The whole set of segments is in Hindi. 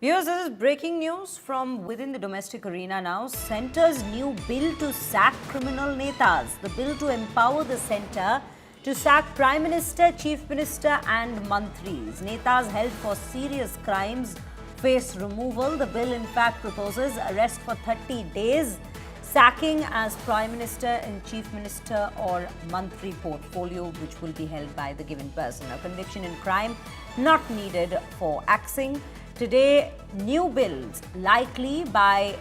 Viewers, this is breaking news from within the domestic arena now. Centre's new bill to sack criminal netas. The bill to empower the centre to sack Prime Minister, Chief Minister and mantris. Netas held for serious crimes face removal. The bill in fact proposes arrest for 30 days, sacking as Prime Minister and Chief Minister or mantri portfolio which will be held by the given person. A conviction in crime not needed for axing. Today, new bills likely by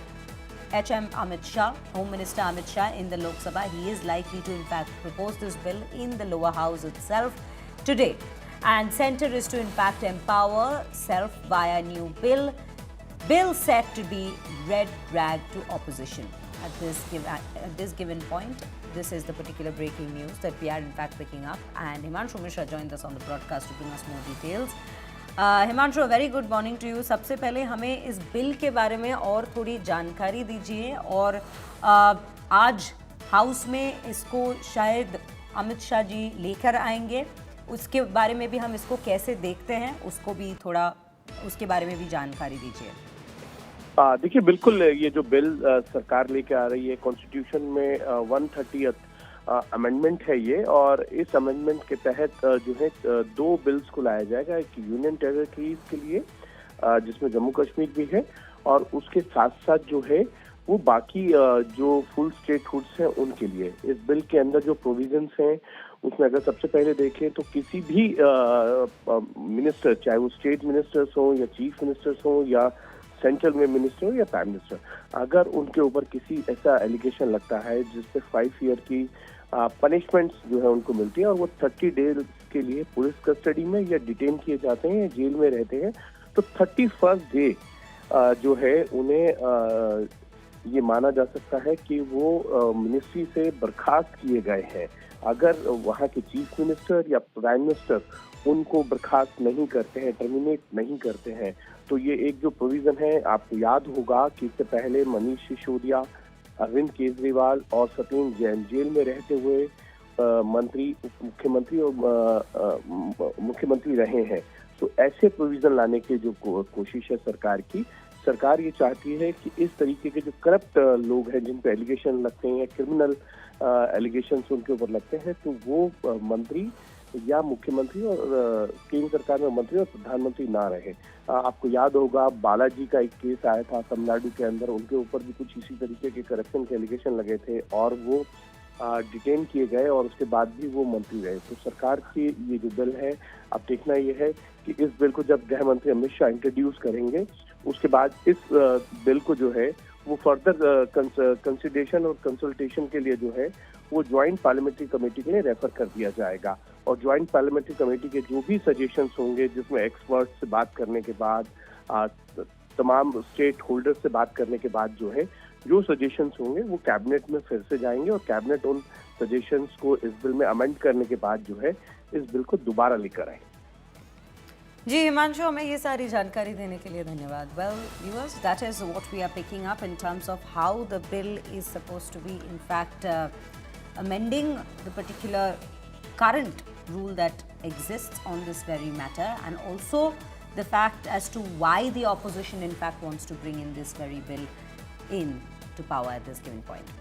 HM Amit Shah, Home Minister Amit Shah in the Lok Sabha. He is likely to in fact propose this bill in the lower house itself today. And centre is to in fact empower self via new bill. Bill set to be red rag to opposition. At this given point, this is the particular breaking news that we are in fact picking up. And Himanshu Mishra joined us on the broadcast to bring us more details. Himanshu, very good morning to you. सबसे पहले हमें इस बिल के बारे में और थोड़ी जानकारी दीजिए और आज हाउस में इसको शायद अमित शाह जी लेकर आएंगे, उसके बारे में भी हम इसको कैसे देखते हैं उसको भी थोड़ा उसके बारे में भी जानकारी दीजिए। देखिए, बिल्कुल ये जो बिल सरकार लेके आ रही है, कॉन्स्टिट्यूशन में 130th अमेंडमेंट है ये, और इस अमेंडमेंट के तहत जो है दो बिल्स को लाया जाएगा। एक यूनियन टेरिटरीज के लिए जिसमें जम्मू कश्मीर भी है, और उसके साथ साथ जो है वो बाकी जो फुल स्टेटहुड्स हैं उनके लिए। इस बिल के अंदर जो प्रोविजंस हैं उसमें अगर सबसे पहले देखें तो किसी भी मिनिस्टर, चाहे वो स्टेट मिनिस्टर्स हो या चीफ मिनिस्टर्स हो या सेंट्रल में मिनिस्टर हो या प्राइम मिनिस्टर, अगर उनके ऊपर किसी ऐसा एलिगेशन लगता है जिसपे 5 ईयर की पनिशमेंट्स जो है उनको मिलती है और वो 30 डेज के लिए पुलिस कस्टडी में या डिटेन किए जाते हैं या जेल में रहते हैं, तो 31st डे जो है उन्हें ये माना जा सकता है कि वो मिनिस्ट्री से बर्खास्त किए गए हैं। अगर वहाँ के चीफ मिनिस्टर या प्राइम मिनिस्टर उनको बर्खास्त नहीं करते हैं, टर्मिनेट नहीं करते हैं, तो ये एक जो प्रोविजन है, आपको याद होगा कि इससे पहले मनीष सिसोदिया, अरविंद केजरीवाल और सत्येंद्र जैन जेल में रहते हुए मंत्री, उप मुख्यमंत्री और मुख्यमंत्री रहे हैं। तो ऐसे प्रोविजन लाने की जो कोशिश है सरकार की, सरकार ये चाहती है कि इस तरीके के जो करप्ट लोग हैं जिन पे एलिगेशन लगते हैं, क्रिमिनल एलिगेशन उनके ऊपर लगते हैं, तो वो मंत्री या मुख्यमंत्री और केंद्र सरकार में मंत्री और प्रधानमंत्री ना रहे। आपको याद होगा बालाजी का एक केस आया था तमिलनाडु के अंदर, उनके ऊपर भी कुछ इसी तरीके के करप्शन के एलिगेशन लगे थे और वो डिटेन किए गए और उसके बाद भी वो मंत्री रहे। तो सरकार की ये जो बिल है, अब देखना ये है कि इस बिल को जब गृह मंत्री अमित शाह इंट्रोड्यूस करेंगे, उसके बाद इस बिल को जो है वो फर्दर कंसिडरेशन और कंसल्टेशन के लिए जो है वो ज्वाइंट पार्लियामेंट्री कमेटी के लिए रेफर कर दिया जाएगा। और ज्वाइंट पार्लियामेंट्री कमेटी के जो भी सजेशंस होंगे, जिसमें एक्सपर्ट्स से बात करने के बाद, तमाम स्टेट होल्डर्स से बात करने के बाद जो है जो सजेशंस होंगे वो कैबिनेट में फिर से जाएंगे और कैबिनेट उन सजेशंस को इस बिल में अमेंड करने के बाद जो है इस बिल को दोबारा लेकर आए। जी हिमांशु, हमें ये सारी जानकारी देने के लिए धन्यवाद। Well viewers, that is what we are picking up in terms of how the bill is supposed to be in fact amending the particular current rule that exists on this very matter, and also the fact as to why the opposition in fact wants to bring in this very bill in to power at this given point.